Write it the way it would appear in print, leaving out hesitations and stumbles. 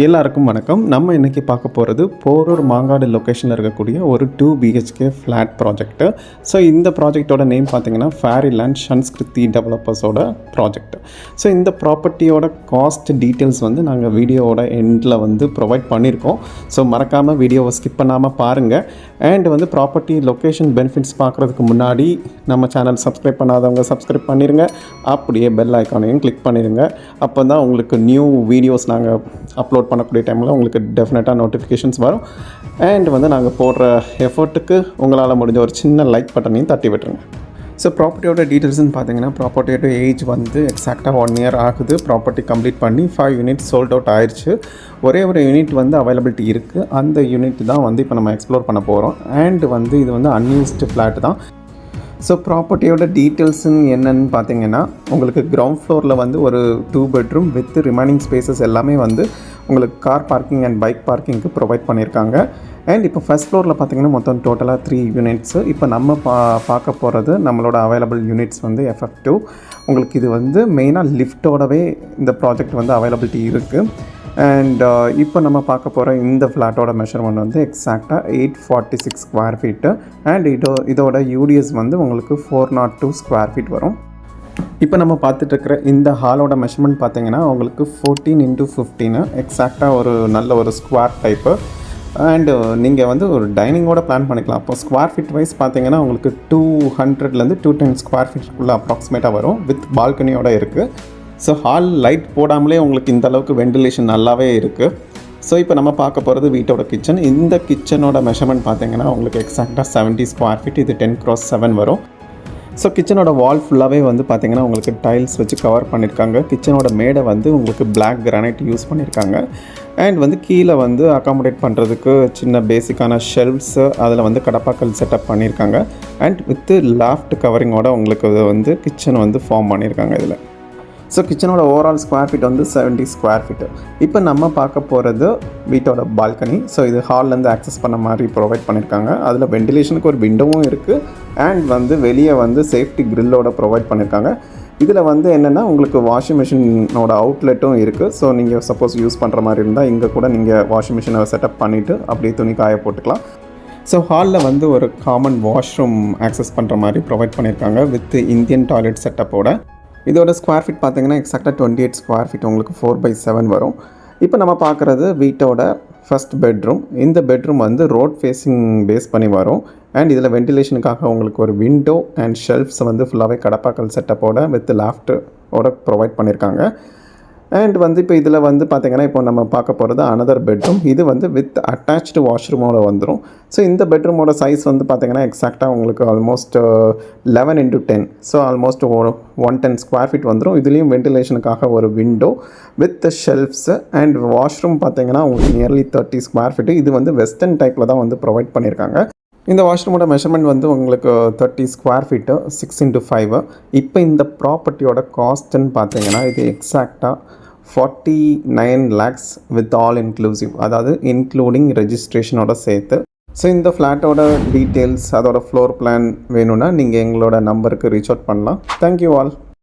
எல்லாருக்கும் வணக்கம். நம்ம இன்றைக்கி பார்க்க போகிறது போரூர் மாங்காடு லொக்கேஷனில் இருக்கக்கூடிய ஒரு 2 BHK ஃப்ளாட் ப்ராஜெக்ட்டு. ஸோ இந்த ப்ராஜெக்டோட நேம் பார்த்திங்கன்னா ஃபேரிலேண்ட் சன்ஸ்கிருதி டெவலப்பர்ஸோட ப்ராஜெக்ட். ஸோ இந்த ப்ராப்பர்ட்டியோட காஸ்ட் டீட்டெயில்ஸ் வந்து நாங்கள் வீடியோவோட எண்டில் வந்து ப்ரொவைட் பண்ணியிருக்கோம். ஸோ மறக்காமல் வீடியோவை ஸ்கிப் பண்ணாமல் பாருங்கள். அண்ட் வந்து ப்ராப்பர்ட்டி லொக்கேஷன் பெனிஃபிட்ஸ் பார்க்குறதுக்கு முன்னாடி நம்ம சேனல் சப்ஸ்கிரைப் பண்ணாதவங்க சப்ஸ்கிரைப் பண்ணிடுங்க. அப்படியே பெல் ஐக்கானையும் கிளிக் பண்ணிடுங்க. அப்போ தான் உங்களுக்கு நியூ வீடியோஸ் நாங்கள் அப்லோட் பண்ணக்கூடிய டைமில் உங்களுக்கு டெஃபினட்டாக நோட்டிஃபிகேஷன்ஸ் வரும். அண்ட் வந்து நாங்கள் போடுற எஃபர்ட்டுக்கு உங்களால் முடிஞ்ச ஒரு சின்ன லைக் பட்டனையும் தட்டி விட்டுருங்க. ஸோ ப்ராப்பர்ட்டியோட டீட்டெயில்ஸ்னு பார்த்தீங்கன்னா ப்ராப்பர்ட்டியோட ஏஜ் வந்து எக்ஸாக்டாக 1 year ஆகுது. ப்ராப்பர்ட்டி கம்ப்ளீட் பண்ணி 5 units சோல்ட் அவுட் ஆயிடுச்சு. ஒரே ஒரு யூனிட் வந்து அவைலபிலிட்டி இருக்குது. அந்த யூனிட் தான் வந்து இப்போ நம்ம எக்ஸ்ப்ளோர் பண்ண போகிறோம். அண்ட் வந்து இது வந்து அன்யூஸ்டு ஃப்ளாட் தான். ஸோ ப்ராப்பர்ட்டியோட டீட்டெயில்ஸுன்னு என்னென்னு பார்த்தீங்கன்னா உங்களுக்கு கிரவுண்ட் ஃப்ளோரில் வந்து ஒரு 2 bedroom வித் ரிமைனிங் ஸ்பேசஸ் எல்லாமே வந்து உங்களுக்கு கார் பார்க்கிங் அண்ட் பைக் பார்க்கிங்க்கு ப்ரொவைட் பண்ணியிருக்காங்க. அண்ட் இப்போ ஃபஸ்ட் ஃப்ளோரில் பார்த்தீங்கன்னா மொத்தம் டோட்டலாக 3 units. இப்போ நம்ம பார்க்க போகிறது நம்மளோட அவைலபிள் யூனிட்ஸ் வந்து FF2. உங்களுக்கு இது வந்து மெயினாக லிஃப்ட்டோடவே இந்த ப்ராஜெக்ட் வந்து அவைலபிலிட்டி இருக்குது. அண்ட் இப்போ நம்ம பார்க்க போகிற இந்த ஃப்ளாட்டோட மெஷர்மெண்ட் வந்து எக்ஸாக்டாக 846 square feet. அண்ட் இதோட யூடிஎஸ் வந்து உங்களுக்கு 402 square feet வரும். இப்போ நம்ம பார்த்துட்ருக்கிற இந்த ஹாலோட மெஷர்மெண்ட் பார்த்தீங்கன்னா உங்களுக்கு 14x15 எக்ஸாக்டாக ஒரு நல்ல ஒரு ஸ்கொயர் டைப்பு. அண்டு நீங்கள் வந்து ஒரு டைனிங்கோட பிளான் பண்ணிக்கலாம். அப்போ ஸ்கொயர் ஃபீட் வைஸ் பார்த்தீங்கன்னா உங்களுக்கு 200லேருந்து 210 square feetக்குள்ளே அப்ராக்சிமேட்டாக வரும். வித் பால்கனியோட இருக்குது. ஸோ ஹால் லைட் போடாமலே உங்களுக்கு இந்த அளவுக்கு வெண்டிலேஷன் நல்லாவே இருக்குது. ஸோ இப்போ நம்ம பார்க்க போகிறது வீட்டோட கிச்சன். இந்த கிச்சனோட மெஷர்மெண்ட் பார்த்தீங்கன்னா உங்களுக்கு எக்ஸாக்டாக 70 square feet. இது 10x7 வரும். ஸோ கிச்சனோட வால் ஃபுல்லாகவே வந்து பார்த்திங்கன்னா உங்களுக்கு டைல்ஸ் வச்சு கவர் பண்ணியிருக்காங்க. கிச்சனோட மேடை வந்து உங்களுக்கு பிளாக் கிரானைட் யூஸ் பண்ணியிருக்காங்க. அண்ட் வந்து கீழே வந்து அக்காமடேட் பண்ணுறதுக்கு சின்ன பேசிக்கான ஷெல்ஃப்ஸு அதில் வந்து கடப்பாக்கல் செட்டப் பண்ணியிருக்காங்க. அண்ட் வித்து லாஃப்ட் கவரிங்கோட உங்களுக்கு வந்து கிச்சன் வந்து ஃபார்ம் பண்ணியிருக்காங்க இதில். ஸோ கிச்சனோட ஓவரால் ஸ்கொயர் ஃபீட் வந்து 70 square feet. இப்போ நம்ம பார்க்க போகிறது வீட்டோட பால்கனி. ஸோ இது ஹால்லேருந்து ஆக்சஸ் பண்ண மாதிரி ப்ரொவைட் பண்ணியிருக்காங்க. அதில் வெண்டிலேஷனுக்கு ஒரு விண்டோவும் இருக்குது. அண்ட் வந்து வெளியே வந்து சேஃப்டி கிரில்லோட ப்ரொவைட் பண்ணியிருக்காங்க. இதில் வந்து என்னென்னா உங்களுக்கு வாஷிங் மிஷினோட அவுட்லெட்டும் இருக்குது. ஸோ நீங்கள் சப்போஸ் யூஸ் பண்ணுற மாதிரி இருந்தால் இங்கே கூட நீங்கள் வாஷிங் மிஷினை செட்டப் பண்ணிவிட்டு அப்படியே துணி காய போட்டுக்கலாம். ஸோ ஹாலில் வந்து ஒரு காமன் வாஷ்ரூம் ஆக்சஸ் பண்ணுற மாதிரி ப்ரொவைட் பண்ணியிருக்காங்க வித் இந்தியன் டாய்லெட் செட்டப்போட. இதோட ஸ்கொயர் ஃபீட் பார்த்தீங்கன்னா எக்ஸாக்டாக 28 square feet உங்களுக்கு 4/7 வரும். இப்போ நம்ம பார்க்குறது வீட்டோட ஃபஸ்ட் பெட்ரூம். இந்த பெட்ரூம் வந்து ரோட் ஃபேஸிங் பேஸ் பண்ணி வரும். அண்ட் இதில் வெண்டிலேஷனுக்காக உங்களுக்கு ஒரு விண்டோ அண்ட் ஷெல்ஃப்ஸ் வந்து ஃபுல்லாகவே கடப்பாக்கல் செட்டப்போட வித் லாஃப்ட்டோட ப்ரொவைட் பண்ணியிருக்காங்க. அண்ட் வந்து இப்போ இதில் வந்து பார்த்திங்கன்னா இப்போ நம்ம பார்க்க போகிறது அனதர் பெட்ரூம். இது வந்து வித் அட்டாச்டு வாஷ்ரூமோட வந்துடும். ஸோ இந்த பெட்ரூமோட சைஸ் வந்து பார்த்திங்கன்னா எக்ஸாக்டாக உங்களுக்கு almost 11x10. So almost 110 square feet வந்துடும். இதுலேயும் வெண்டிலேஷனுக்காக ஒரு window with shelves and washroom பார்த்திங்கன்னா உங்களுக்கு நியர்லி 30 square feet. இது வந்து வெஸ்டர்ன் டைப்பில் தான் வந்து ப்ரொவைட் பண்ணியிருக்காங்க. இந்த வாஷ்ரூமோட மெஷர்மெண்ட் வந்து உங்களுக்கு 30 square feet 6x5. இப்போ இந்த ப்ராப்பர்ட்டியோட காஸ்ட்டுன்னு பார்த்தீங்கன்னா இது எக்ஸாக்டாக 49 lakhs வித் ஆல் இன்க்ளூசிவ், அதாவது இன்க்ளூடிங் ரெஜிஸ்ட்ரேஷனோட சேர்த்து. ஸோ இந்த ஃப்ளாட்டோட டீட்டெயில்ஸ் அதோட ஃப்ளோர் பிளான் வேணும்னா நீங்கள் எங்களோட நம்பருக்கு ரீச் அவுட் பண்ணலாம். Thank you all.